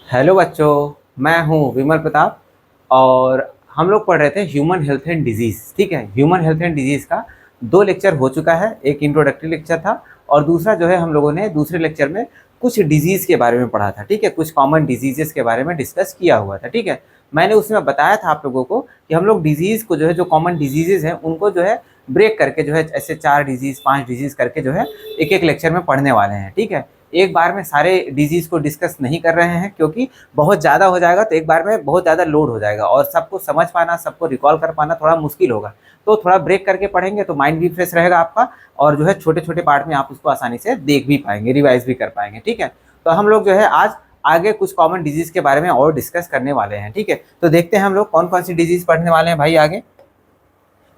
Hello बच्चों, मैं हूँ विमल प्रताप और हम लोग पढ़ रहे थे ह्यूमन हेल्थ एंड डिजीज़। ठीक है, ह्यूमन हेल्थ एंड डिजीज़ का 2 लेक्चर हो चुका है। एक इंट्रोडक्टरी लेक्चर था और दूसरा जो है हम लोगों ने दूसरे लेक्चर में कुछ डिजीज़ के बारे में पढ़ा था। ठीक है, कुछ कॉमन डिजीज़ेस के बारे में डिस्कस किया हुआ था। ठीक है, मैंने उसमें बताया था आप लोगों को कि हम लोग डिजीज़ को जो है, जो कॉमन डिजीज़ेज़ हैं उनको जो है ब्रेक करके जो है ऐसे 4 डिजीज़ 5 डिजीज़ करके जो है एक एक लेक्चर में पढ़ने वाले हैं। ठीक है, एक बार में सारे डिजीज़ को डिस्कस नहीं कर रहे हैं क्योंकि बहुत ज़्यादा हो जाएगा तो एक बार में बहुत ज़्यादा लोड हो जाएगा और सबको समझ पाना, सबको रिकॉल कर पाना थोड़ा मुश्किल होगा। तो थोड़ा ब्रेक करके पढ़ेंगे तो माइंड भी फ्रेश रहेगा आपका और जो है छोटे-छोटे पार्ट में आप उसको आसानी से देख भी पाएँगे, रिवाइज़ भी कर पाएँगे। ठीक है? तो हम लोग जो है आज आगे कुछ कॉमन डिजीज़ के बारे में और डिस्कस करने वाले हैं। ठीक है? तो देखते हैं हम लोग कौन-कौन सी डिजीज़ पढ़ने वाले हैं भाई आगे।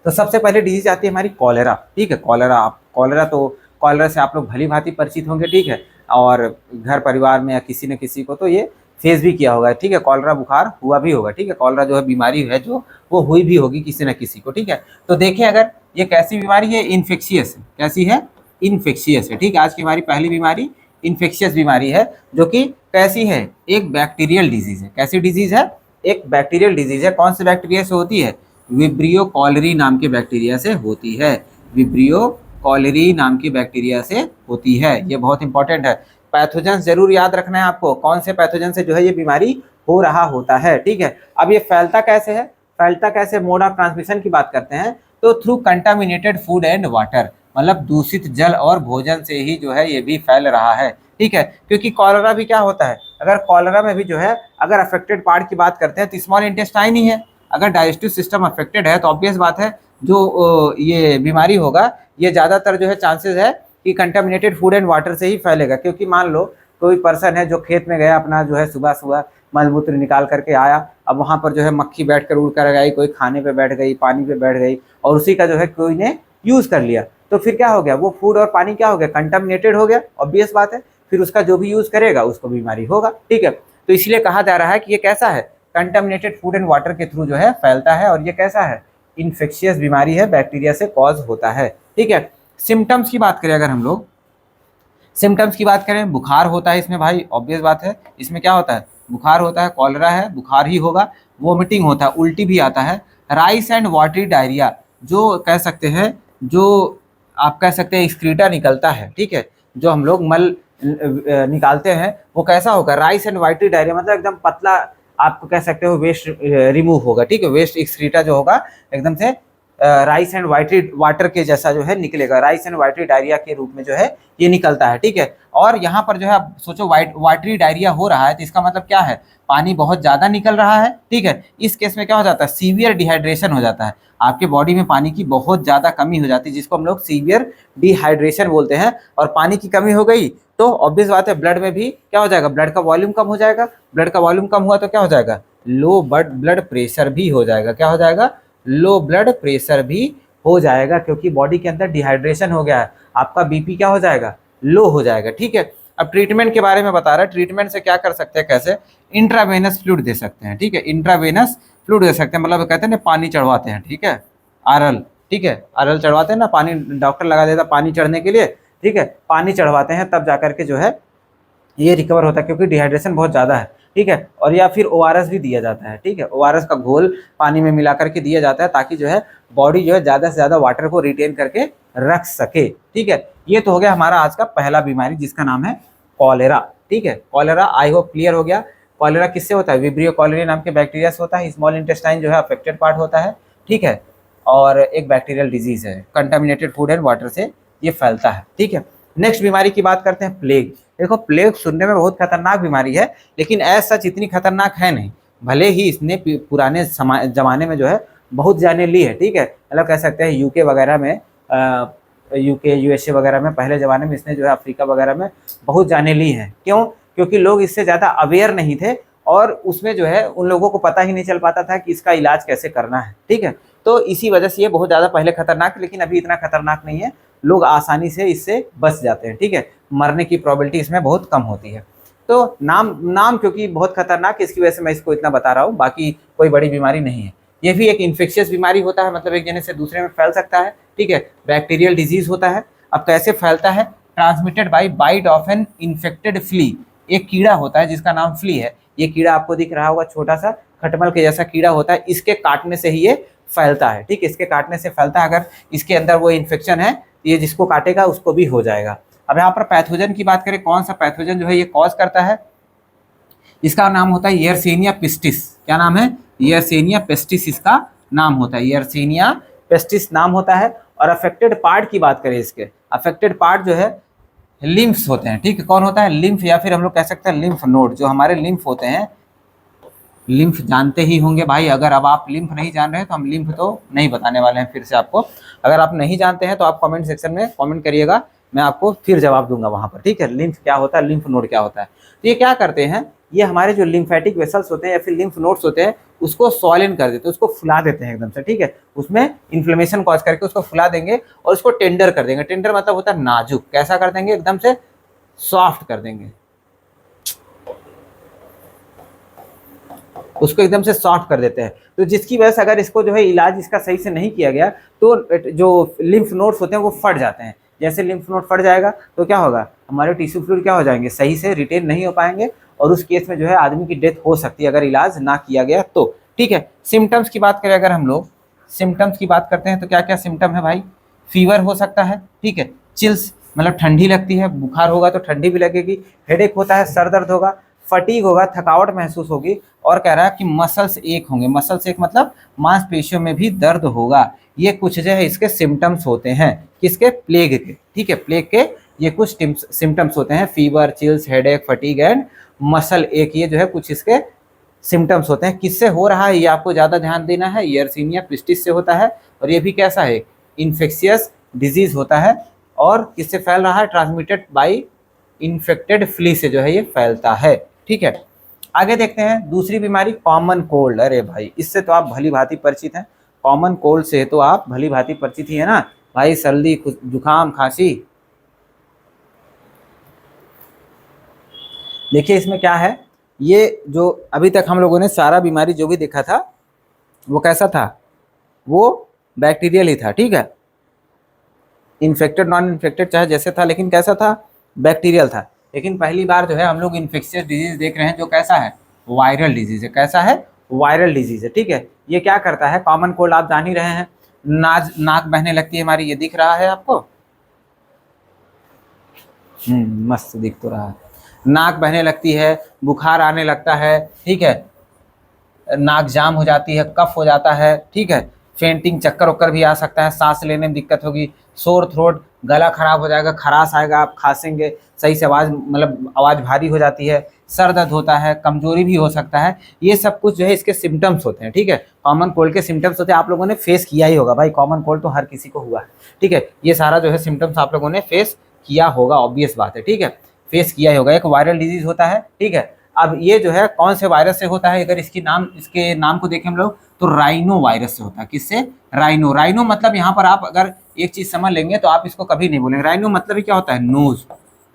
तो सबसे पहले डिजीज आती है हमारी कॉलेरा। ठीक है, कॉलेरा से आप लोग भली भांति परिचित होंगे। ठीक है, और घर परिवार में या किसी न किसी को तो ये फेस भी किया होगा। ठीक है, कॉलेरा बुखार हुआ भी होगा। ठीक है, कॉलेरा जो है बीमारी है जो वो हुई भी होगी किसी न किसी को। ठीक है, तो देखें अगर ये कैसी बीमारी है, इन्फेक्शियस है। कैसी है? इन्फेक्शियस है। ठीक है, आज की हमारी पहली बीमारी इन्फेक्शियस बीमारी है जो कि कैसी है, एक बैक्टीरियल डिजीज है। कैसी डिजीज है? एक बैक्टीरियल डिजीज है। कौन से बैक्टीरिया से होती है? विब्रियो कॉलरी नाम के बैक्टीरिया से होती है। विब्रियो कॉलरी नाम की बैक्टीरिया से होती है। ये बहुत इंपॉर्टेंट है। पैथोजन जरूर याद रखना है आपको, कौन से पैथोजन से जो है ये बीमारी हो रहा होता है। ठीक है, अब ये फैलता कैसे है? फैलता कैसे, मोड ऑफ ट्रांसमिशन की बात करते हैं तो through contaminated food and water, मतलब दूषित जल और भोजन से ही जो है ये भी फैल रहा है। ठीक है, क्योंकि कॉलरा भी क्या होता है, अगर कॉलरा में भी जो है अगर अफेक्टेड पार्ट की बात करते हैं तो स्मॉल इंटेस्टाइन ही है। अगर डाइजेस्टिव सिस्टम अफेक्टेड है तो ऑब्वियस बात है जो ये बीमारी होगा ये ज़्यादातर जो है चांसेस है कि कंटामिनेटेड फूड एंड वाटर से ही फैलेगा। क्योंकि मान लो कोई पर्सन है जो खेत में गया, अपना जो है सुबह सुबह मलमूत्र निकाल करके आया, अब वहाँ पर जो है मक्खी बैठ कर उड़ कर गई, कोई खाने पे बैठ गई, पानी पे बैठ गई और उसी का जो है कोई ने यूज़ कर लिया, तो फिर क्या हो गया, वो फूड और पानी क्या हो गया, कंटामिनेटेड हो गया। ऑब्वियस बात है, फिर उसका जो भी यूज़ करेगा उसको बीमारी होगा। ठीक है, तो इसलिए कहा जा रहा है कि ये कैसा है, कंटामिनेटेड फूड एंड वाटर के थ्रू जो है फैलता है और ये कैसा है, इन्फेक्शियस बीमारी है, बैक्टीरिया से कॉज होता है। ठीक है, सिम्टम्स की बात करें, अगर हम लोग सिम्टम्स की बात करें, बुखार होता है इसमें भाई, ऑब्वियस बात है, इसमें क्या होता है, बुखार होता है, कॉलरा है, बुखार ही होगा। वोमिटिंग होता है, उल्टी भी आता है। राइस एंड वाटरी डायरिया, जो कह सकते हैं, जो आप कह सकते हैं एक्सक्रीटा निकलता है। ठीक है, जो हम लोग मल निकालते हैं वो कैसा होगा, राइस एंड वाटरी डायरिया, मतलब एकदम पतला, आप कह सकते हो वेस्ट रिमूव होगा। ठीक है, वेस्ट एक्सक्रीटा जो होगा एकदम से राइस एंड वाटरी वाटर के जैसा जो है निकलेगा, राइस एंड वाटरी डायरिया के रूप में जो है ये निकलता है। ठीक है, और यहाँ पर जो है आप सोचो वाटरी डायरिया हो रहा है तो इसका मतलब क्या है, पानी बहुत ज़्यादा निकल रहा है। ठीक है, इस केस में क्या हो जाता है, सीवियर डिहाइड्रेशन हो जाता है, आपके बॉडी में पानी की बहुत ज़्यादा कमी हो जाती है, जिसको हम लोग सीवियर डिहाइड्रेशन बोलते हैं। और पानी की कमी हो गई तो ऑब्वियस बात है ब्लड में भी क्या हो जाएगा, ब्लड का वॉल्यूम कम हो जाएगा। ब्लड का वॉल्यूम कम हुआ तो क्या हो जाएगा, लो ब्लड प्रेशर भी हो जाएगा। क्या हो जाएगा, लो ब्लड प्रेशर भी हो जाएगा, क्योंकि बॉडी के अंदर डिहाइड्रेशन हो गया है, आपका बीपी क्या हो जाएगा, लो हो जाएगा। ठीक है, अब ट्रीटमेंट के बारे में बता रहा है, ट्रीटमेंट से क्या कर सकते हैं, कैसे, इंट्रावेनस फ्लूइड दे सकते हैं। ठीक है, इंट्रावेनस फ्लूइड दे सकते हैं, मतलब कहते हैं ना पानी चढ़वाते हैं। ठीक है, आरएल, ठीक है, आरएल चढ़वाते हैं ना, पानी डॉक्टर लगा देता पानी चढ़ने के लिए। ठीक है, पानी चढ़वाते हैं तब जाकर के जो है ये रिकवर होता है, क्योंकि डिहाइड्रेशन बहुत ज़्यादा है। ठीक है, और या फिर ओआरएस भी दिया जाता है। ठीक है, ओआरएस का घोल पानी में मिला करके दिया जाता है ताकि जो है बॉडी जो है ज़्यादा से ज़्यादा वाटर को रिटेन करके रख सके। ठीक है, ये तो हो गया हमारा आज का पहला बीमारी जिसका नाम है कॉलेरा। ठीक है, कॉलेरा आई होप क्लियर हो गया। कॉलेरा किससे होता है, विब्रियो कॉलरी नाम के बैक्टीरिया से होता है। स्मॉल इंटेस्टाइन जो है अफेक्टेड पार्ट होता है। ठीक है, और एक बैक्टीरियल डिजीज है, कंटामिनेटेड फूड एंड वाटर से ये फैलता है। ठीक है, नेक्स्ट बीमारी की बात करते हैं, प्लेग। देखो, प्लेग सुनने में बहुत खतरनाक बीमारी है लेकिन ऐसा सच इतनी खतरनाक है नहीं, भले ही इसने पुराने जमाने में जो है बहुत जाने ली है। ठीक है, मतलब कह सकते हैं यूके वगैरह में, यूके यूएसए वगैरह में पहले ज़माने में इसने जो है अफ्रीका वगैरह में बहुत जाने ली है। क्यों? क्योंकि लोग इससे ज़्यादा अवेयर नहीं थे और उसमें जो है उन लोगों को पता ही नहीं चल पाता था कि इसका इलाज कैसे करना है। ठीक है, तो इसी वजह से ये बहुत ज़्यादा पहले खतरनाक, लेकिन अभी इतना खतरनाक नहीं है, लोग आसानी से इससे बच जाते हैं। ठीक है, मरने की प्रोबेबिलिटी इसमें बहुत कम होती है। तो नाम क्योंकि बहुत खतरनाक है इसकी वजह से मैं इसको इतना बता रहा हूँ, बाकी कोई बड़ी बीमारी नहीं है। ये भी एक इन्फेक्शियस बीमारी होता है, मतलब एक जने से दूसरे में फैल सकता है। ठीक है, बैक्टीरियल डिजीज होता है। अब कैसे फैलता है, transmitted by bite of an infected flea, एक कीड़ा होता है जिसका नाम फ्ली है, ये कीड़ा आपको दिख रहा होगा, छोटा सा खटमल के जैसा कीड़ा होता है, इसके काटने से ही ये फैलता है। ठीक है, इसके काटने से फैलता है। अगर इसके अंदर वो इन्फेक्शन है, ये जिसको काटेगा उसको भी हो जाएगा। अब यहाँ पर पैथोजन की बात करें, कौन सा पैथोजन जो है ये कॉज करता है, इसका नाम होता है यर्सीनिया पेस्टिस। क्या नाम है? यर्सीनिया पेस्टिस इसका नाम होता है, यर्सीनिया पेस्टिस नाम होता है। और अफेक्टेड पार्ट की बात करें, इसके अफेक्टेड पार्ट जो है लिम्फ्स होते हैं। ठीक है, कौन होता है? लिम्फ, या फिर हम लोग कह सकते हैं लिम्फ नोड। जो हमारे लिम्फ होते हैं, लिम्फ जानते ही होंगे भाई। अगर अब आप लिम्फ नहीं जान रहे हैं तो हम लिम्फ तो नहीं बताने वाले हैं फिर से आपको। अगर आप नहीं जानते हैं तो आप कमेंट सेक्शन में कमेंट करिएगा, मैं आपको फिर जवाब दूंगा वहां पर। ठीक है, लिम्फ क्या होता है, लिम्फ नोड क्या होता है। तो ये क्या करते हैं, ये हमारे जो लिम्फेटिक वेसल्स होते हैं या फिर लिम्फ नोड्स होते हैं उसको सॉइलन कर देते हैं, उसको फुला देते हैं एकदम से। ठीक है, उसमें इन्फ्लेमेशन कॉज करके उसको फुला देंगे और उसको टेंडर कर देंगे। टेंडर मतलब होता है नाजुक। कैसा कर देंगे? एकदम से सॉफ्ट कर देंगे, उसको एकदम से सॉफ्ट कर देते हैं। तो जिसकी वजह से अगर इसको जो है इलाज इसका सही से नहीं किया गया तो जो लिम्फ नोड्स होते हैं वो फट जाते हैं। जैसे लिम्फ नोड फट जाएगा तो क्या होगा, हमारे टिश्यू फ्लूइड क्या हो जाएंगे, सही से रिटेन नहीं हो पाएंगे और उस केस में जो है आदमी की डेथ हो सकती है अगर इलाज ना किया गया तो। ठीक है, सिम्टम्स की बात करें, अगर हम लोग सिम्टम्स की बात करते हैं तो क्या क्या सिम्टम है भाई? फीवर हो सकता है। ठीक है, चिल्स मतलब ठंडी लगती है, बुखार होगा तो ठंडी भी लगेगी, हेडेक होता है, सर दर्द होगा, फटीग होगा, थकावट महसूस होगी, और कह रहा है कि मसल्स एक होंगे। मसल्स एक मतलब मांसपेशियों में भी दर्द होगा। ये कुछ जो है इसके सिम्टम्स होते हैं, किसके? प्लेग के। ठीक है, प्लेग के ये कुछ सिम्टम्स होते हैं, fever, chills, headache, fatigue and muscle एक। ये जो है कुछ इसके सिम्टम्स होते हैं। किससे हो रहा है ये आपको ज़्यादा ध्यान देना है, यर्सीनिया पेस्टिस से होता है। और ये भी कैसा है? इन्फेक्शियस डिजीज होता है। और किससे फैल रहा है? ट्रांसमिटेड बाई इन्फेक्टेड फ्ली से जो है ये फैलता है। ठीक है, आगे देखते हैं दूसरी बीमारी, कॉमन कोल्ड। अरे भाई, इससे तो आप भली भांति परिचित हैं। कॉमन कोल्ड से तो आप भली भांति परिचित ही है ना भाई। सर्दी, जुकाम, खांसी। देखिए इसमें क्या है, ये जो अभी तक हम लोगों ने सारा बीमारी जो भी देखा था वो कैसा था? वो बैक्टीरियल ही था। ठीक है, इन्फेक्टेड नॉन इन्फेक्टेड चाहे जैसे था, लेकिन कैसा था? बैक्टीरियल था। लेकिन पहली बार जो है हम लोग इन्फेक्शियस डिजीज देख रहे हैं जो कैसा है? वायरल डिजीज है। कैसा है? वायरल डिजीज है। ठीक है, ये क्या करता है? कॉमन कोल्ड आप जान ही रहे हैं, नाक बहने लगती है हमारी, ये दिख रहा है आपको? मस्त दिख तो रहा है। नाक बहने लगती है, बुखार आने लगता है। ठीक है, नाक जाम हो जाती है, कफ हो जाता है। ठीक है, फेंटिंग, चक्कर वक्कर भी आ सकता है, सांस लेने में दिक्कत होगी, सोर थ्रोट, गला खराब हो जाएगा, खराश आएगा, आप खांसेंगे, सही से आवाज़ मतलब आवाज़ भारी हो जाती है, सर दर्द होता है, कमजोरी भी हो सकता है। ये सब कुछ जो है इसके सिम्टम्स होते हैं। ठीक है, कॉमन कोल्ड के सिम्टम्स होते हैं। आप लोगों ने फेस किया ही होगा भाई, कॉमन कोल्ड तो हर किसी को हुआ है। ठीक है, ये सारा जो है सिम्टम्स आप लोगों ने फेस किया होगा, ऑब्वियस बात है। ठीक है, फेस किया ही होगा। एक वायरल डिजीज होता है। ठीक है, अब ये जो है कौन से वायरस से होता है? अगर इसके नाम को देखें हम लोग तो राइनो वायरस से होता है। किससे? राइनो। राइनो मतलब यहाँ पर आप अगर एक चीज समझ लेंगे तो आप इसको कभी नहीं बोलेंगे। राइनो मतलब ही क्या होता है? नोज।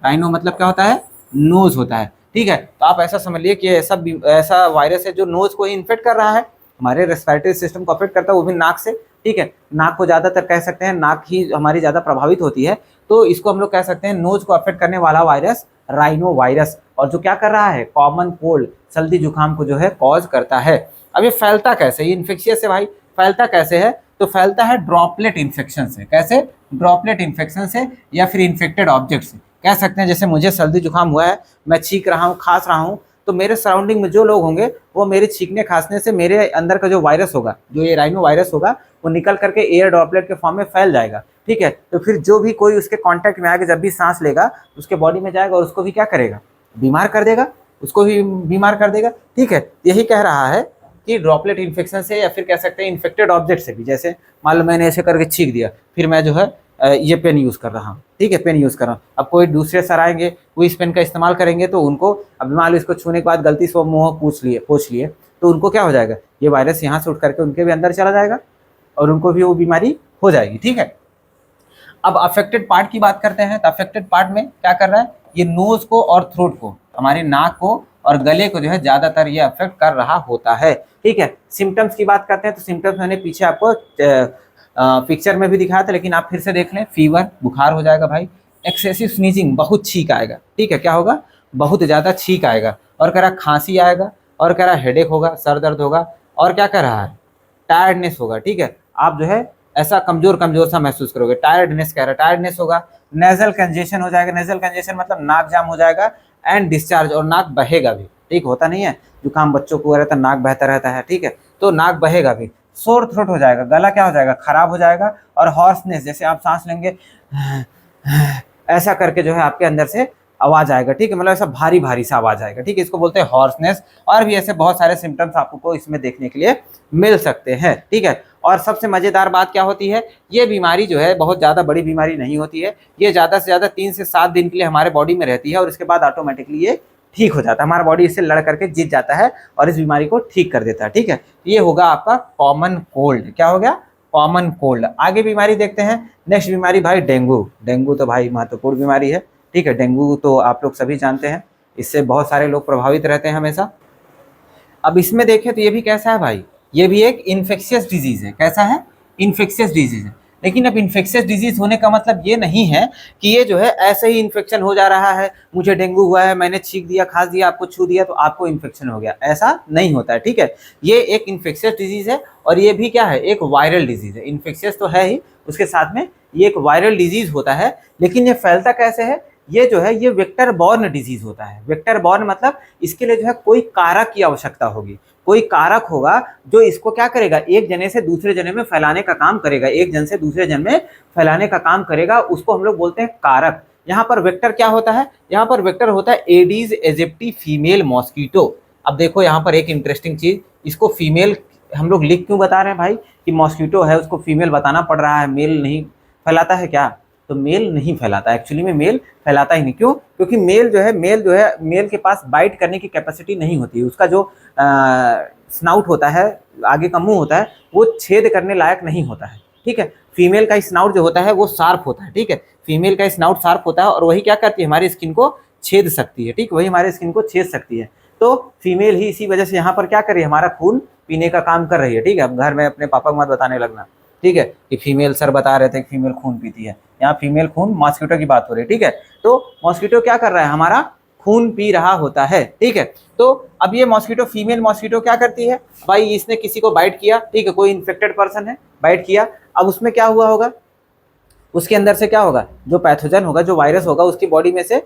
राइनो मतलब क्या होता है? नोज होता है। ठीक है, तो आप ऐसा समझ लिए कि ऐसा वायरस है जो नोज को ही इन्फेक्ट कर रहा है, हमारे रेस्पिरेटरी सिस्टम को अफेक्ट करता है, वो भी नाक से। ठीक है, नाक को ज़्यादातर कह सकते हैं, नाक ही हमारी ज़्यादा प्रभावित होती है, तो इसको हम लोग कह सकते हैं नोज को अफेक्ट करने वाला वायरस राइनो वायरस। और जो क्या कर रहा है? कॉमन कोल्ड, सर्दी जुकाम को जो है कॉज करता है। अब ये फैलता कैसे? ये इन्फेक्शियस है भाई, फैलता कैसे है? तो फैलता है ड्रॉपलेट इन्फेक्शन से। कैसे? ड्रॉपलेट इन्फेक्शन से, या फिर इन्फेक्टेड ऑब्जेक्ट से कह सकते हैं। जैसे मुझे सर्दी जुकाम हुआ है, मैं छींक रहा हूँ, खांस रहा हूँ, तो मेरे सराउंडिंग में जो लोग होंगे वो मेरे छींकने खांसने से मेरे अंदर का जो वायरस होगा, जो ये राइनो वायरस होगा, वो निकल करके एयर ड्रॉपलेट के फॉर्म में फैल जाएगा। ठीक है, तो फिर जो भी कोई उसके कांटेक्ट में आएगा, जब भी सांस लेगा उसके बॉडी में जाएगा और उसको भी क्या करेगा? बीमार कर देगा, उसको भी बीमार कर देगा। ठीक है, यही कह रहा है कि ड्रॉपलेट इन्फेक्शन से, या फिर कह सकते हैं इन्फेक्टेड ऑब्जेक्ट से भी। जैसे मान लो मैंने ऐसे करके छींक दिया, फिर मैं जो है ये पेन यूज़ कर रहा हूँ। ठीक है, पेन यूज़ कर रहा हूँ। अब कोई दूसरे सर आएंगे, वो इस पेन का इस्तेमाल करेंगे, तो उनको अब मान लो इसको छूने के बाद गलती से वो मुँह पोंछ लिए, तो उनको क्या हो जाएगा? ये वायरस यहाँ से उठ करके उनके भी अंदर चला जाएगा और उनको भी वो बीमारी हो जाएगी। ठीक है, अब अफेक्टेड पार्ट की बात करते हैं। तो अफेक्टेड पार्ट में क्या कर रहा है? ये नोज को और थ्रोट को, हमारे नाक को और गले को जो है ज़्यादातर ये अफेक्ट कर रहा होता है। ठीक है, सिम्टम्स की बात करते हैं तो सिम्टम्स मैंने पीछे आपको पिक्चर में भी दिखाया था, लेकिन आप फिर से देख लें। फीवर, बुखार हो जाएगा भाई। एक्सेसिव स्नीजिंग, बहुत छींक आएगा। ठीक है, क्या होगा? बहुत ज़्यादा छींक आएगा। और कह रहा खांसी आएगा, और कह रहा हेडेक होगा, सर दर्द होगा, और क्या कह रहा है, टायर्डनेस होगा। ठीक है, आप जो है ऐसा कमजोर कमजोर सा महसूस करोगे, टायर्डनेस कह रहा है, टायर्डनेस होगा। नेजल कंजेशन हो जाएगा, नेजल कंजेशन मतलब नाक जाम हो जाएगा, एंड डिस्चार्ज, और नाक बहेगा भी। ठीक, होता नहीं है जुकाम बच्चों को रहता है, नाक बहता रहता है। ठीक है, तो नाक बहेगा भी। शोर थ्रोट हो जाएगा, गला क्या हो जाएगा, खराब हो जाएगा। और हॉर्सनेस, जैसे आप सांस लेंगे ऐसा करके जो है आपके अंदर से आवाज आएगा। ठीक है, मतलब ऐसा भारी भारी सा आवाज आएगा। ठीक है, इसको बोलते हैं हॉर्सनेस। और भी ऐसे बहुत सारे सिम्टम्स आपको इसमें देखने के लिए मिल सकते हैं। ठीक है, और सबसे मजेदार बात क्या होती है, ये बीमारी जो है बहुत ज्यादा बड़ी बीमारी नहीं होती है। ये ज्यादा से ज्यादा 3 से 7 दिन के लिए हमारे बॉडी में रहती है, और इसके बाद ऑटोमेटिकली ये ठीक हो जाता है। हमारा बॉडी इससे लड़ करके जीत जाता है और इस बीमारी को ठीक कर देता है। ठीक है, ये होगा आपका कॉमन कोल्ड। क्या हो गया, कॉमन कोल्ड। आगे बीमारी देखते हैं, नेक्स्ट बीमारी भाई डेंगू। डेंगू तो भाई महत्वपूर्ण बीमारी है। ठीक है, डेंगू तो आप लोग सभी जानते हैं, इससे बहुत सारे लोग प्रभावित रहते हैं हमेशा। अब इसमें देखें तो ये भी कैसा है भाई, ये भी एक इन्फेक्शियस डिजीज है। कैसा है, इन्फेक्शियस डिजीज है। लेकिन अब इन्फेक्शियस डिजीज होने का मतलब ये नहीं है कि ये जो है ऐसे ही इन्फेक्शन हो जा रहा है, मुझे डेंगू हुआ है, मैंने छींक दिया, खांस दिया, आपको छू दिया तो आपको इन्फेक्शन हो गया, ऐसा नहीं होता है। ठीक है, ये एक इन्फेक्शियस डिजीज है, और ये भी क्या है, एक वायरल डिजीज है। इन्फेक्शियस तो है ही, उसके साथ में ये एक वायरल डिजीज होता है। लेकिन ये फैलता कैसे है, ये जो है ये वेक्टर बॉर्न डिजीज होता है। वेक्टर बॉर्न मतलब इसके लिए जो है कोई कारक की आवश्यकता होगी, कोई कारक होगा जो इसको क्या करेगा, एक जने से दूसरे जने में फैलाने का काम करेगा, एक जन से दूसरे जन में फैलाने का काम करेगा, उसको हम लोग बोलते हैं कारक। यहाँ पर वेक्टर क्या होता है, यहाँ पर वेक्टर होता है एडीज एजिप्टी फीमेल मॉस्किटो। अब देखो यहाँ पर एक इंटरेस्टिंग चीज, इसको फीमेल हम लोग लिख क्यों बता रहे हैं भाई, कि मॉस्किटो है उसको फीमेल बताना पड़ रहा है, मेल नहीं फैलाता है क्या, तो मेल नहीं फैलाता, एक्चुअली में मेल फैलाता ही नहीं। क्यों, क्योंकि मेल जो है मेल के पास बाइट करने की कैपेसिटी नहीं होती है। उसका जो स्नाउट होता है, आगे का मुंह होता है, वो छेद करने लायक नहीं होता है। ठीक है, फीमेल का स्नाउट जो होता है वो शार्प होता है। ठीक है, फीमेल का स्नाउट शार्प होता है, और वही क्या करती है, हमारी स्किन को छेद सकती है। ठीक, वही हमारे स्किन को छेद सकती है। तो फीमेल ही इसी वजह से यहाँ पर क्या कर रही है, हमारा खून पीने का काम कर रही है। ठीक है, अब घर में अपने पापा को मत बताने लगना, ठीक है, कि फीमेल सर बता रहे थे कि फीमेल खून पीती है, यहाँ फीमेल खून मॉस्किटो की बात हो रही है। ठीक है, तो मॉस्किटो क्या कर रहा है, हमारा खून पी रहा होता है। ठीक है, तो अब ये मॉस्किटो, फीमेल मॉस्किटो क्या करती है भाई, इसने किसी को बाइट किया, ठीक है, कोई इन्फेक्टेड पर्सन है, बाइट किया, अब उसमें क्या हुआ होगा, उसके अंदर से क्या होगा, जो पैथोजन होगा, जो वायरस होगा, उसकी बॉडी में से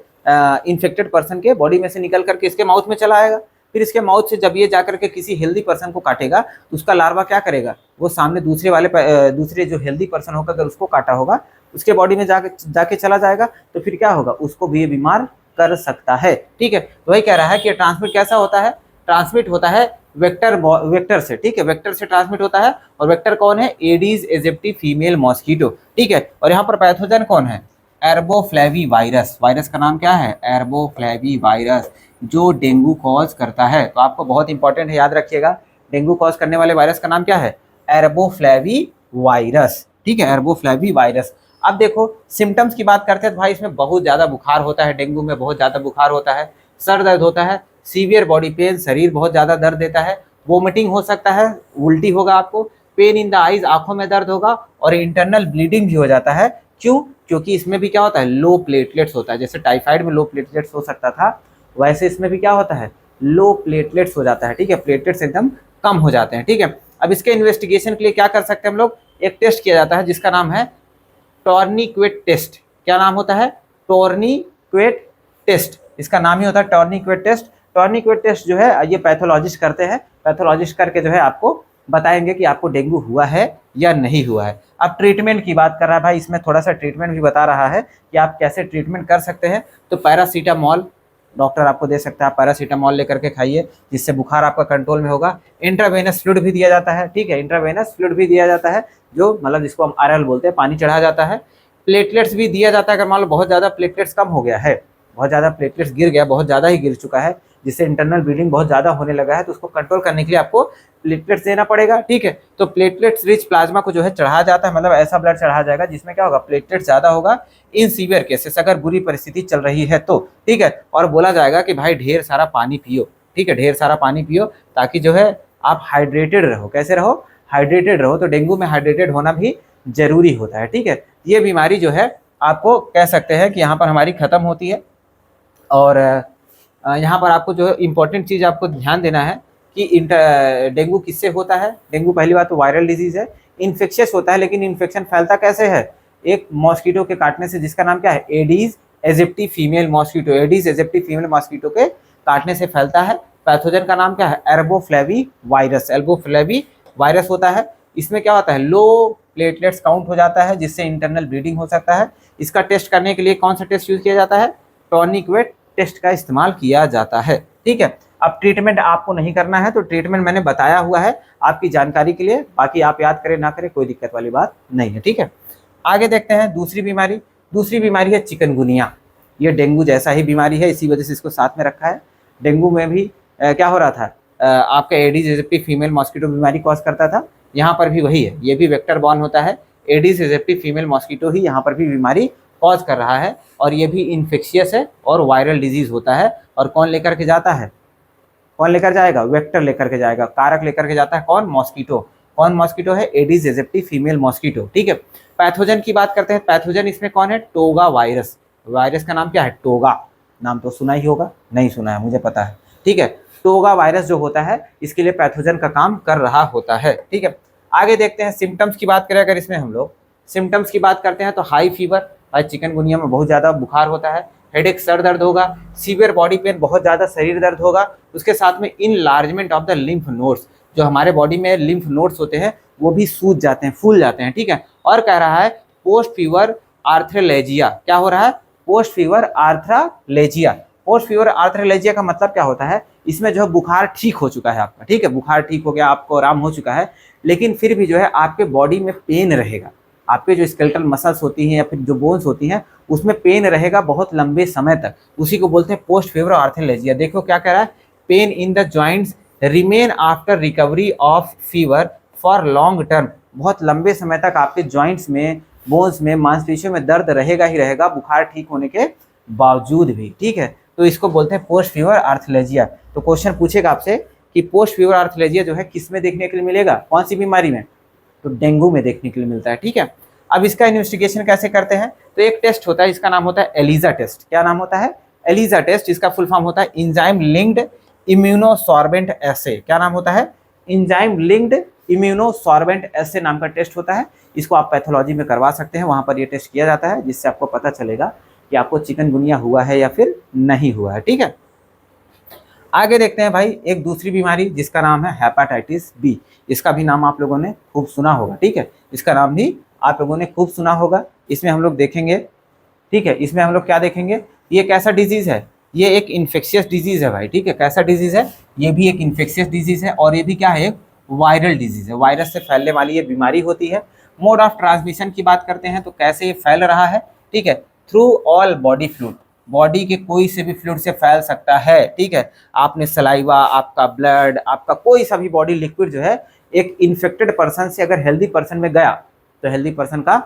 इन्फेक्टेड पर्सन के बॉडी में से निकल करके इसके माउथ में चला आएगा। फिर इसके माउथ से जब ये जाकर के किसी हेल्दी पर्सन को काटेगा तो उसका लार्वा क्या करेगा, वो सामने दूसरे जो हेल्दी पर्सन होगा, अगर उसको काटा होगा, उसके बॉडी में जाके चला जाएगा, तो फिर क्या होगा, उसको भी ये बीमार कर सकता है। ठीक है, तो वही कह रहा है कि ट्रांसमिट कैसा होता है, ट्रांसमिट होता है वेक्टर से। ठीक है, वेक्टर से ट्रांसमिट होता है, और वेक्टर कौन है, एडीज एजिप्टी फीमेल मॉस्किटो। ठीक है, और यहाँ पर पैथोजन कौन है, एर्बोफ्लेवी वायरस। वायरस का नाम क्या है, एर्बोफ्लेवी वायरस, जो डेंगू कॉज करता है। तो आपको बहुत इंपॉर्टेंट है, याद रखिएगा, डेंगू कॉज करने वाले वायरस का नाम क्या है, एर्बोफ्लेवी वायरस। ठीक है, एर्बोफ्लेवी वायरस। अब देखो सिम्टम्स की बात करते हैं तो भाई इसमें बहुत ज़्यादा बुखार होता है, डेंगू में बहुत ज़्यादा बुखार होता है, सर दर्द होता है, सीवियर बॉडी पेन, शरीर बहुत ज़्यादा दर्द देता है, वोमिटिंग हो सकता है, उल्टी होगा आपको, पेन इन द आईज, आंखों में दर्द होगा, और इंटरनल ब्लीडिंग भी हो जाता है। क्यों, क्योंकि इसमें भी क्या होता है, लो प्लेटलेट्स होता है। जैसे टाइफाइड में लो प्लेटलेट्स हो सकता था, वैसे इसमें भी क्या होता है, लो प्लेटलेट्स हो जाता है। ठीक है, प्लेटलेट्स एकदम कम हो जाते हैं। ठीक है, अब इसके इन्वेस्टिगेशन के लिए क्या कर सकते हैं हम लोग, एक टेस्ट किया जाता है जिसका नाम है टॉर्निक्वेट टेस्ट। क्या नाम होता है, टॉर्निक्वेट टेस्ट, इसका नाम ही होता है टॉर्निक्वेट टेस्ट। टॉर्निक्वेट टेस्ट जो है ये पैथोलॉजिस्ट करते हैं, पैथोलॉजिस्ट करके जो है आपको बताएंगे कि आपको डेंगू हुआ है या नहीं हुआ है। अब ट्रीटमेंट की बात कर रहा है भाई, इसमें थोड़ा सा ट्रीटमेंट भी बता रहा है कि आप कैसे ट्रीटमेंट कर सकते हैं। तो पैरासीटामॉल डॉक्टर आपको दे सकता है, पैरासीटामॉल लेकर के खाइए, जिससे बुखार आपका कंट्रोल में होगा। इंट्रावेनस फ्लूइड भी दिया जाता है। ठीक है, इंट्रावेनस फ्लूइड भी दिया जाता है, जो मतलब जिसको हम आरएल बोलते हैं, पानी चढ़ा जाता है। प्लेटलेट्स भी दिया जाता है, अगर मान लो बहुत ज़्यादा प्लेटलेट्स कम हो गया है, बहुत ज़्यादा प्लेटलेट्स गिर गया, बहुत ज़्यादा ही गिर चुका है, जिससे इंटरनल ब्लीडिंग बहुत ज़्यादा होने लगा है, तो उसको कंट्रोल करने के लिए आपको प्लेटलेट्स देना पड़ेगा। ठीक है, तो प्लेटलेट्स रिच प्लाज्मा को जो है चढ़ाया जाता है, मतलब ऐसा ब्लड चढ़ाया जाएगा जिसमें क्या होगा, प्लेटलेट्स ज़्यादा होगा इन सीवियर केसेस, अगर बुरी परिस्थिति चल रही है तो। ठीक है, और बोला जाएगा कि भाई ढेर सारा पानी पियो। ठीक है, ढेर सारा पानी पियो, ताकि जो है आप हाइड्रेटेड रहो। कैसे रहो, हाइड्रेटेड रहो। तो डेंगू में हाइड्रेटेड होना भी जरूरी होता है। ठीक है, ये बीमारी जो है आपको कह सकते हैं कि यहाँ पर हमारी ख़त्म होती है, और यहाँ पर आपको जो इम्पोर्टेंट चीज़ आपको ध्यान देना है कि डेंगू किससे होता है। डेंगू पहली बात तो वायरल डिजीज है, इन्फेक्शियस होता है, लेकिन इन्फेक्शन फैलता कैसे है, एक मॉस्किटो के काटने से, जिसका नाम क्या है, Aedes aegypti female mosquito. Aedes aegypti female mosquito के काटने से फैलता है। पैथोजन का नाम क्या है, एल्बोफ्लेवी वायरस। एल्बोफ्लेवी वायरस होता है। इसमें क्या होता है, लो प्लेटलेट्स काउंट हो जाता है, जिससे इंटरनल ब्लीडिंग हो सकता है। इसका टेस्ट करने के लिए कौन सा टेस्ट यूज किया जाता है, टॉनिक-वेट टेस्ट का इस्तेमाल किया जाता है। ठीक है, अब ट्रीटमेंट आपको नहीं करना है, तो ट्रीटमेंट मैंने बताया हुआ है आपकी जानकारी के लिए, बाकी आप याद करें ना करें कोई दिक्कत वाली बात नहीं है। ठीक है, आगे देखते हैं दूसरी बीमारी। दूसरी बीमारी है चिकनगुनिया। ये डेंगू जैसा ही बीमारी है, इसी वजह से इसको साथ में रखा है। डेंगू में भी क्या हो रहा था, आपका एडीज एजिप्टी फीमेल मॉस्किटो बीमारी कॉज करता था। यहाँ पर भी वही है, ये भी वेक्टर बॉर्न होता है। एडीज एजिप्टी फीमेल मॉस्किटो ही यहाँ पर भी बीमारी कॉज कर रहा है, और ये भी इन्फेक्शियस है और वायरल डिजीज होता है। और कौन लेकर के जाता है, कौन लेकर जाएगा, वेक्टर लेकर के जाएगा, कारक लेकर के जाता है कौन, मॉस्किटो। कौन मॉस्किटो है, एडीज एजिप्टी फीमेल मॉस्किटो। ठीक है, पैथोजन की बात करते हैं। पैथोजन इसमें कौन है, टोगा वायरस। वायरस का नाम क्या है, टोगा। नाम तो सुना ही होगा, नहीं सुना है मुझे पता है। ठीक है, टोगा वायरस जो होता है इसके लिए पैथोजन का काम कर रहा होता है। ठीक है, आगे देखते हैं सिम्टम्स की बात करें। अगर इसमें हम लोग सिम्टम्स की बात करते हैं तो हाई फीवर, भाई चिकनगुनिया में बहुत ज़्यादा बुखार होता है। हेडेक, सर दर्द होगा। सीवियर बॉडी पेन, बहुत ज़्यादा शरीर दर्द होगा। उसके साथ में enlargement of the lymph nodes, जो हमारे बॉडी में लिम्फ नोड्स होते हैं वो भी सूज जाते हैं, फूल जाते हैं। ठीक है, और कह रहा है पोस्ट फीवर आर्थ्रेलेजिया। क्या हो रहा है, पोस्ट फीवर आर्थ्रालेजिया। पोस्ट फीवर आर्थ्रेलेजिया का मतलब क्या होता है, इसमें जो है बुखार ठीक हो चुका है आपका। ठीक है, बुखार ठीक हो गया, आपको आराम हो चुका है, लेकिन फिर भी जो है आपके बॉडी में पेन रहेगा। आपके जो स्केलेटल मसल्स होती हैं या फिर जो बोन्स होती हैं उसमें पेन रहेगा बहुत लंबे समय तक, उसी को बोलते हैं पोस्ट फीवर आर्थ्रेलेजिया। देखो क्या कह रहा है, pain in the joints remain after recovery of fever for long term. बहुत लंबे समय तक आपके जॉइंट्स में, बोन्स में, मांसपेशियों में दर्द रहेगा ही रहेगा बुखार ठीक होने के बावजूद भी। ठीक है, तो इसको बोलते हैं पोस्ट फीवर आर्थ्रेलेजिया। तो क्वेश्चन पूछेगा आपसे कि पोस्ट फीवर आर्थ्रेलेजिया जो है किस में देखने के लिए मिलेगा, कौन सी बीमारी में, तो डेंगू में देखने के लिए मिलता है। ठीक है, अब इसका इन्वेस्टिगेशन कैसे करते हैं, तो एक टेस्ट होता है, इसका नाम होता है एलिजा टेस्ट। क्या नाम होता है, एलिजा टेस्ट। इसका फुल फॉर्म होता है इंजाइम लिंक्ड इम्यूनोसॉर्बेंट एसे। क्या नाम होता है, इंजाइम लिंक्ड इम्यूनोसॉर्बेंट एसे नाम का टेस्ट होता है। इसको आप पैथोलॉजी में करवा सकते हैं, वहां पर ये टेस्ट किया जाता है, जिससे आपको पता चलेगा कि आपको चिकनगुनिया हुआ है या फिर नहीं हुआ है। ठीक है, आगे देखते हैं भाई एक दूसरी बीमारी जिसका नाम है हेपेटाइटिस बी। इसका भी नाम आप लोगों ने खूब सुना होगा। ठीक है, इसका नाम भी आप लोगों ने खूब सुना होगा। इसमें हम लोग देखेंगे, ठीक है, इसमें हम लोग क्या देखेंगे, ये कैसा डिजीज है, ये एक इन्फेक्शियस डिजीज है भाई। ठीक है, कैसा डिजीज है, ये भी एक इन्फेक्शियस डिजीज है, और ये भी क्या है, एक वायरल डिजीज है। वायरस से फैलने वाली ये बीमारी होती है। मोड ऑफ ट्रांसमिशन की बात करते हैं तो कैसे ये फैल रहा है, ठीक है, through all body fluid. Body के कोई से भी फ्लूइड से फैल सकता है। ठीक है, आपने सलाइवा, आपका ब्लड, आपका कोई सा भी बॉडी लिक्विड जो है एक इन्फेक्टेड पर्सन से अगर हेल्दी पर्सन में गया तो हेल्दी पर्सन का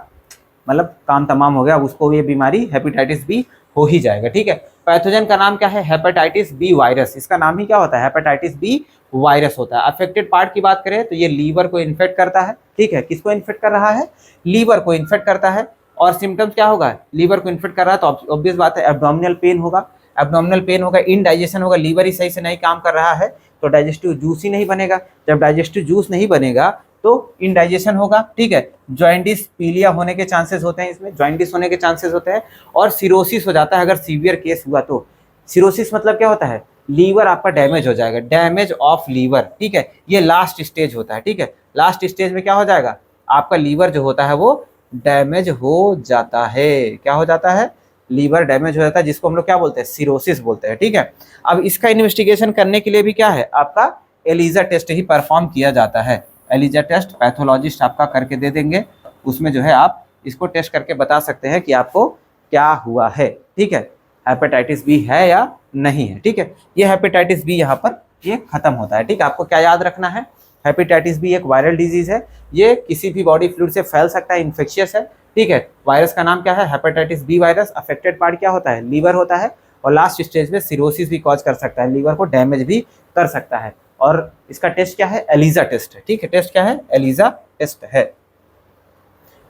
मतलब काम तमाम हो गया, उसको ये बीमारी हेपेटाइटिस बी हो ही जाएगा। ठीक है, पैथोजन का नाम क्या है, हेपेटाइटिस बी वायरस। इसका नाम ही क्या होता है, हेपेटाइटिस बी वायरस होता है। अफेक्टेड पार्ट की बात करें तो ये लीवर को इन्फेक्ट करता है। ठीक है, किसको इन्फेक्ट कर रहा है, लीवर को इन्फेक्ट करता है। और सिम्टम्स क्या होगा, लीवर को इन्फेक्ट कर रहा है तो ऑब्वियस बात है एब्डोमिनल पेन होगा। एब्डोमिनल पेन होगा, इनडाइजेशन होगा, लीवर ही सही से नहीं काम कर रहा है तो डाइजेस्टिव जूस ही नहीं बनेगा। जब डाइजेस्टिव जूस नहीं बनेगा तो इनडाइजेशन होगा। ठीक है, जॉइंटिस, पीलिया होने के चांसेस होते हैं, इसमें जॉइंटिस होने के चांसेस होते हैं, और सिरोसिस हो जाता है अगर सीवियर केस हुआ तो। सिरोसिस मतलब क्या होता है, लीवर आपका डैमेज हो जाएगा, डैमेज ऑफ लीवर। ठीक है, ये लास्ट स्टेज होता है। ठीक है, लास्ट स्टेज में क्या हो जाएगा, आपका लीवर जो होता है वो डैमेज हो जाता है। क्या हो जाता है, लीवर डैमेज हो जाता है, जिसको हम लोग क्या बोलते हैं, सिरोसिस बोलते हैं। ठीक है, अब इसका इन्वेस्टिगेशन करने के लिए भी क्या है, आपका एलिजा टेस्ट ही परफॉर्म किया जाता है। एलिजा टेस्ट पैथोलॉजिस्ट आपका करके दे देंगे, उसमें जो है आप इसको टेस्ट करके बता सकते हैं कि आपको क्या हुआ है। ठीक है, हेपेटाइटिस बी है या नहीं है। ठीक है, ये हेपेटाइटिस बी यहाँ पर ये खत्म होता है। ठीक है, आपको क्या याद रखना है, हेपेटाइटिस बी एक वायरल डिजीज है, ये किसी भी बॉडी फ्लूइड से फैल सकता है, इन्फेक्शियस है। ठीक है, वायरस का नाम क्या है, hepatitis B virus. Affected part क्या होता है, लीवर होता है, और लास्ट स्टेज में सिरोसिस भी कॉज कर सकता है, लीवर को डैमेज भी कर सकता है। और इसका टेस्ट क्या है, एलिजा टेस्ट है। ठीक है, टेस्ट क्या है, एलिजा टेस्ट है।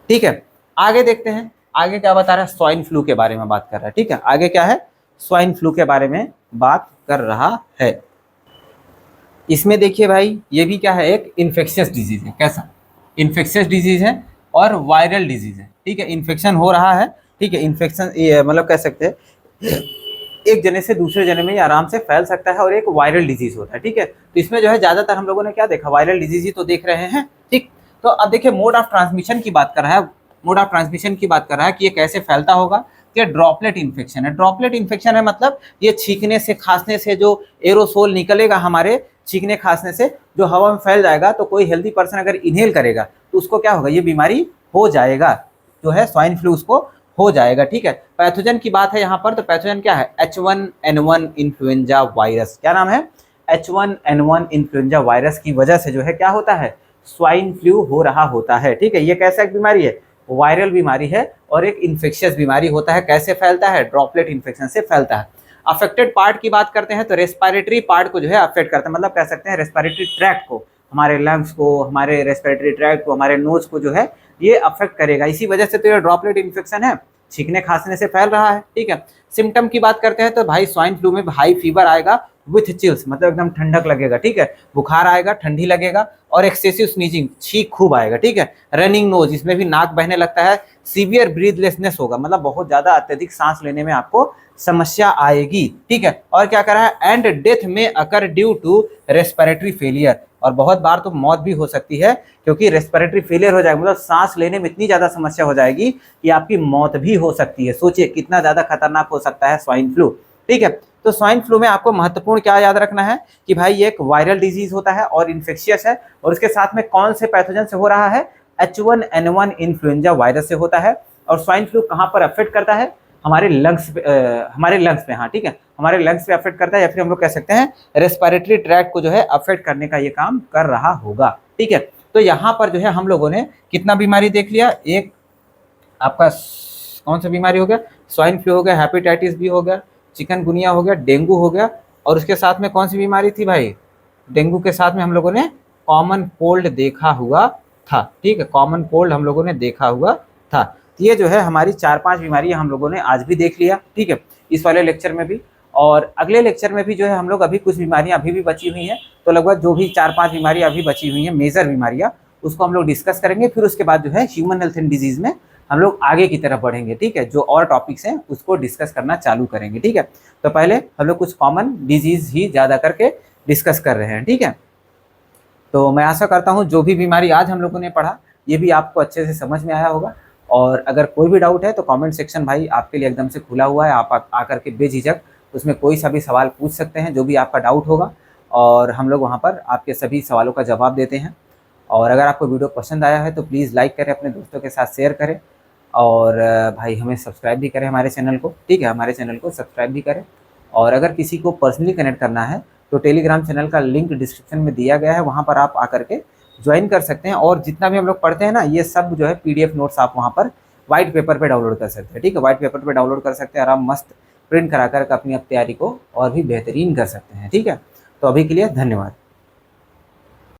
ठीक है, आगे देखते हैं, आगे क्या बता रहा है, स्वाइन फ्लू के बारे में बात कर रहा है। ठीक है, आगे क्या है, स्वाइन फ्लू के बारे में बात कर रहा है। इसमें देखिए भाई, ये भी क्या है, एक इन्फेक्शियस डिजीज है। कैसा? इन्फेक्शियस डिजीज है और वायरल डिजीज है। ठीक है, इन्फेक्शन हो रहा है। ठीक है, इन्फेक्शन ये मतलब कह सकते हैं एक जने से दूसरे जने में ये आराम से फैल सकता है और एक वायरल डिजीज होता है। ठीक है, तो इसमें जो है ज्यादातर हम लोगों ने क्या देखा, वायरल डिजीज ही तो देख रहे हैं। ठीक, तो अब देखिए मोड ऑफ ट्रांसमिशन की बात कर रहा है। मोड ऑफ ट्रांसमिशन की बात कर रहा है कि ये कैसे फैलता होगा। ये ड्रॉपलेट इन्फेक्शन है। ड्रॉपलेट इन्फेक्शन है मतलब ये छींकने से, खांसने से जो एरोसोल निकलेगा हमारे छींकने खांसने से, जो हवा में फैल जाएगा, तो कोई हेल्दी पर्सन अगर इनहेल करेगा तो उसको क्या होगा, ये बीमारी हो जाएगा, जो है स्वाइन फ्लू उसको हो जाएगा। ठीक है, पैथोजन की बात है यहाँ पर, तो पैथोजन क्या है, H1N1 इन्फ्लुएंजा वायरस। क्या नाम है? H1N1 इन्फ्लुएंजा वायरस की वजह से जो है क्या होता है, स्वाइन फ्लू हो रहा होता है। ठीक है, ये कैसा एक बीमारी है, वायरल बीमारी है और एक इन्फेक्शियस बीमारी होता है। कैसे फैलता है? ड्रॉपलेट इन्फेक्शन से फैलता है। अफेक्टेड पार्ट की बात करते हैं तो रेस्पिरेटरी पार्ट को जो है अफेक्ट करता है, मतलब कह सकते हैं रेस्पिरेटरी ट्रैक्ट को, हमारे लंग्स को, हमारे रेस्पिरेटरी ट्रैक्ट को, हमारे नोज को जो है ये अफेक्ट करेगा। इसी वजह से तो ये ड्रॉपलेट इन्फेक्शन है, छींकने खांसने से फैल रहा है। ठीक है, सिम्टम की बात करते हैं तो भाई स्वाइन फ्लू में हाई फीवर आएगा विथ चिल्स, मतलब एकदम ठंडक लगेगा। ठीक है, बुखार आएगा, ठंडी लगेगा और एक्सेसिव स्नीजिंग, छींक खूब आएगा। ठीक है, रनिंग नोज, इसमें भी नाक बहने लगता है। सीवियर ब्रीथलेसनेस होगा, मतलब बहुत ज्यादा अत्यधिक सांस लेने में आपको समस्या आएगी। ठीक है, और क्या करा है, एंड डेथ में occur due to respiratory failure, और बहुत बार तो मौत भी हो सकती है क्योंकि रेस्पिरेटरी फेलियर हो जाएगा, मतलब सांस लेने में इतनी ज्यादा समस्या हो जाएगी कि आपकी मौत भी हो सकती है। सोचिए कितना ज्यादा खतरनाक हो सकता है स्वाइन फ्लू। ठीक है, तो स्वाइन फ्लू में आपको महत्वपूर्ण क्या याद रखना है कि भाई ये एक वायरल डिजीज होता है और इन्फेक्शियस है, और उसके साथ में कौन से पैथोजन से हो रहा है, H1N1 इन्फ्लुएंजा वायरस से होता है। और स्वाइन फ्लू कहाँ पर अफेक्ट करता है, हमारे लंग्स पे, हमारे लंग्स पे, हाँ ठीक है, हमारे लंग्स पे अफेक्ट करता है, या फिर हम लोग कह सकते हैं रेस्पिरेटरी ट्रैक्ट को जो है अफेक्ट करने का ये काम कर रहा होगा। ठीक है, तो यहाँ पर जो है हम लोगों ने कितना बीमारी देख लिया, एक आपका कौन सा बीमारी हो गया, स्वाइन फ्लू हो गया, हेपेटाइटिस बी हो गया, चिकनगुनिया हो गया, डेंगू हो गया, और उसके साथ में कौन सी बीमारी थी भाई, डेंगू के साथ में हम लोगों ने कॉमन कोल्ड देखा हुआ था। ठीक है, कॉमन कोल्ड हम लोगों ने देखा हुआ था। तो ये जो है हमारी 4-5 बीमारियां हम लोगों ने आज भी देख लिया। ठीक है, इस वाले लेक्चर में भी, और अगले लेक्चर में भी जो है हम लोग अभी कुछ बीमारियां अभी भी बची हुई हैं, तो लगभग जो भी 4-5 बीमारियां अभी बची हुई हैं, मेजर बीमारियां, उसको हम लोग डिस्कस करेंगे। फिर उसके बाद जो है ह्यूमन हेल्थ एंड डिजीज में हम लोग आगे की तरफ बढ़ेंगे। ठीक है, जो और टॉपिक्स हैं उसको डिस्कस करना चालू करेंगे। ठीक है, तो पहले हम लोग कुछ कॉमन डिजीज ही ज़्यादा करके डिस्कस कर रहे हैं। ठीक है, तो मैं आशा करता हूँ जो भी बीमारी आज हम लोगों ने पढ़ा ये भी आपको अच्छे से समझ में आया होगा। और अगर कोई भी डाउट है तो कमेंट सेक्शन भाई आपके लिए एकदम से खुला हुआ है, आप आकर के बेझिझक उसमें कोई सा भी सवाल पूछ सकते हैं, जो भी आपका डाउट होगा, और हम लोग वहाँ पर आपके सभी सवालों का जवाब देते हैं। और अगर आपको वीडियो पसंद आया है तो प्लीज़ लाइक करें, अपने दोस्तों के साथ शेयर करें, और भाई हमें सब्सक्राइब भी करें हमारे चैनल को। ठीक है, हमारे चैनल को सब्सक्राइब भी करें। और अगर किसी को पर्सनली कनेक्ट करना है तो टेलीग्राम चैनल का लिंक डिस्क्रिप्शन में दिया गया है, वहाँ पर आप आकर के ज्वाइन कर सकते हैं। और जितना भी हम लोग पढ़ते हैं ना, ये सब जो है PDF नोट्स आप वहाँ पर वाइट पेपर पे डाउनलोड कर सकते हैं। ठीक है, वाइट पेपर पे डाउनलोड कर सकते हैं, आराम मस्त प्रिंट करा कर अपनी तैयारी को और भी बेहतरीन कर सकते हैं। ठीक है, तो अभी के लिए धन्यवाद।